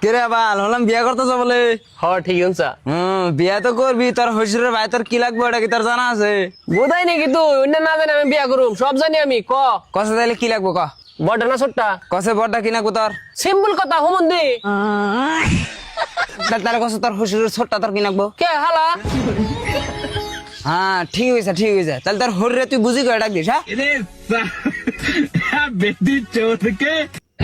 কেরে বাল হলাম বিয়া করতেছ বলে? হ ঠিক আছে। বিয়া তো করবি, তোর হইসুরের ভাই তোর কি লাগবে ওটা কি তোর জানা আছে? বোধাই নাকি তুই অন্য না জানি আমি বিয়া করুম, সব জানি আমি। কসে তাইলে কি লাগবো ক? বড় না ছোট্টা? কসে বড়টা কি লাগবো তোর? সিম্পল কথা হুমন্দি। তাহলে কসে তোর হইসুরের ছোটটা তোর কি লাগবো? কে হালা? হ্যাঁ ঠিক হয়েছে ঠিক হয়েছে, তাহলে তোর হরিরে তুই বুঝি করে ডাক দিস। হ্যাঁ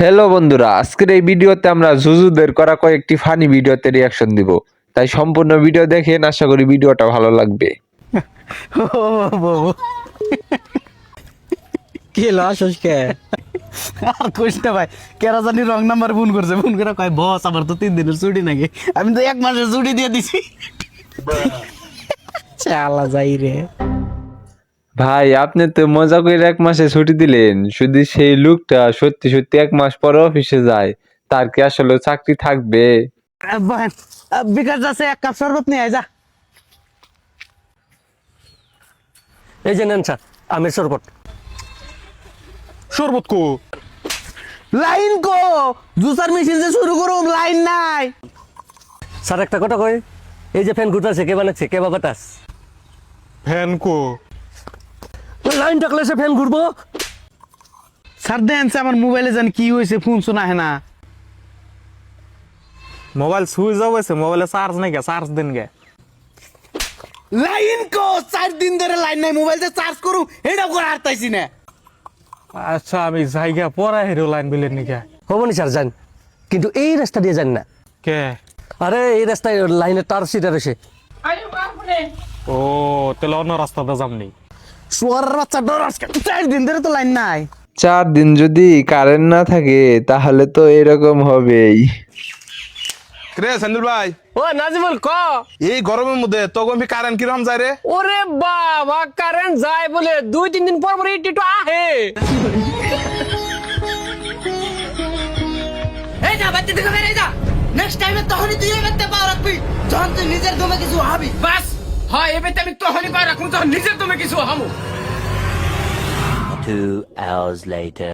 হ্যালো বন্ধুরা, আজকের এই ভিডিওতে আমরা জুজুদের করা কয়েকটি ফানি ভিডিওতে রিয়াকশন দিব, তাই সম্পূর্ণ ভিডিও দেখেন, আশা করি ভিডিওটা ভালো লাগবে। কি লস কে আর কইস না ভাই, কেরা জানি রং নাম্বার ফোন করছে, ফোন করে কয় বস আমার তো 3 দিনের ছুটি নাকি, আমি তো 1 মাসের ছুটি দিয়ে দিছি। চালা যাই রে ভাই, আপনি তো মজা করে 1 মাসে ছুটি দিলেন, শুধু সেই লোকটা সত্যি সত্যি 1 মাস পরে অফিসে যায়, তার কি আসলে চাকরি থাকবে? বিকাশ আছে, 1 কাপ শরবত নিয়ে আয় যা। এই যে নেন স্যার আমের শরবত। শরবত কো লাইন কো, জুসার মেশিন যে শুরু করুম, লাইন নাই। স্যার একটা কথা কই, এই যে ফ্যান ঘুরতেছে কে বানাচ্ছে, কে বাবাটাস? ফ্যান কো লাইন থাকলে সে ফ্যান ঘুরবো। স্যার দেন আমার মোবাইলে জানি কি হয়েছে, ফোন শোনা হয় না। মোবাইল সুইচ অফ হয়েছে, মোবাইলে চার্জ নাই গে, চার্জ দেন গে। লাইন কো 4 দিন ধরে লাইন নাই, মোবাইল যে চার্জ করুম এটা করে হারতাইছি না। আচ্ছা আমি জায়গা পরে হেরো লাইন বিলেন নিকে। হবনি স্যার যান, কিন্তু এই রাস্তা দিয়ে যান না। কে? আরে এই রাস্তায় লাইনের তার সিটা রয়েছে। ও তাহলে অন্য রাস্তাতে যামনি। শুয়ারের বাচ্চা ডর, আজকে 4 দিন ধরে তো লাইন নাই। 4 দিন যদি কারেন্ট না থাকে তাহলে তো এরকম হবেই। রে সন্দীপ ভাই, ও নাজিবুল ক। এই গরমের মধ্যে তো আমি কারেন্ট কিরম যায় রে? ওরে বাবা, কারেন্ট যায় বলে 2-3 দিন পর পর একটু আহে। এই যা বাচ্চা থেকে বেরিয়ে যা, নেক্সট টাইমে তখনই তুই এই বেতে পাও রাখবি যখন তুই নিজের দমে কিছু হাবি। বাস হয় এবে আমি তখনই পার রাখুন যখন নিজের তুমি কিছু হামু। 2 hours later.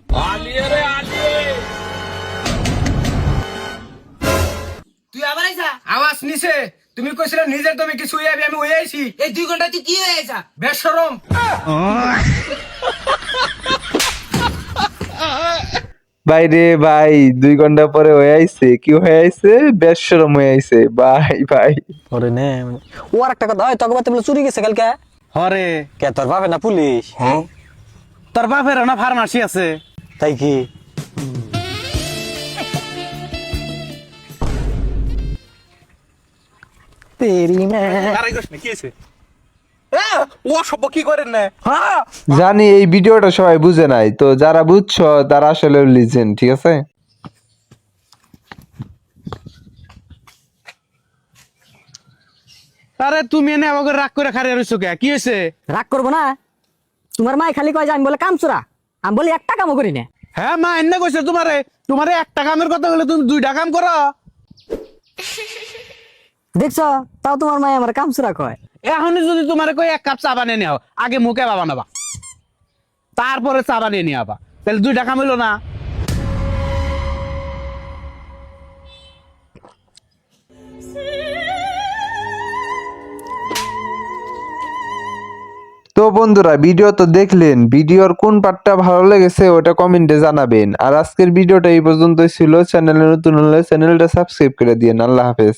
তুই আবার আইসা আওয়াজ নিছে, তুমি কইছিলে নিজের তুমি কিছু হইয়াবি, আমি হই আইছি। এই 2 ঘন্টা তুই কি হয়ে আইসা? বেশরম। বাইরে ভাই, 2 ঘন্টা পরে হয়ে আইছে, কি হয়ে আইছে? বেশরম হয়ে আইছে ভাই ভাই। ওরে নে ও আর একটা কথা, হয় তোকে বাতে বলে চুরি গেছে কালকে। হরে, কে তোর বাপে না পুলিশ? তোর বাপের না ফার্মাসি আছে? তাই কি? তেরি মে আরে কইছ না কি হইছে? ও সব কি করেন না? জানি এই ভিডিওটা সবাই বুঝে নাই, তো যারা বুঝছো তারা আসলে লিজেন্ড, ঠিক আছে? আরে তুমি এনে আমাকে রাগ করে খারিয়ে রইছো কে? কি হয়েছে? রাগ করবো না, তোমার মাই খালি কয় যে আমি বলে কামচুরা, আমি বলি একটা কামও করি না। হ্যাঁ মা এনে কইছে তোমারে, তোমারে একটা কামের কথা বলে তুমি 2টা কাম করো। দেখছো, তাও তোমার মাই আমার কামচুরা কয়। এখনই যদি তোমারে কই 1 কাপ চা বানিয়ে নিও, আগে মুখে বানাবা, তারপরে চা বানিয়ে নিয়ে আবা, তাহলে 2টা কাম হইলো না? তো বন্ধুরা, ভিডিও তো দেখলেন, ভিডিওর কোন পার্টটা ভালো লেগেছে ওটা কমেন্টে জানাবেন। আর আজকের ভিডিওটা এই পর্যন্তই ছিল। চ্যানেলে নতুন হলে চ্যানেলটা সাবস্ক্রাইব করে দিন। আল্লাহ হাফেজ।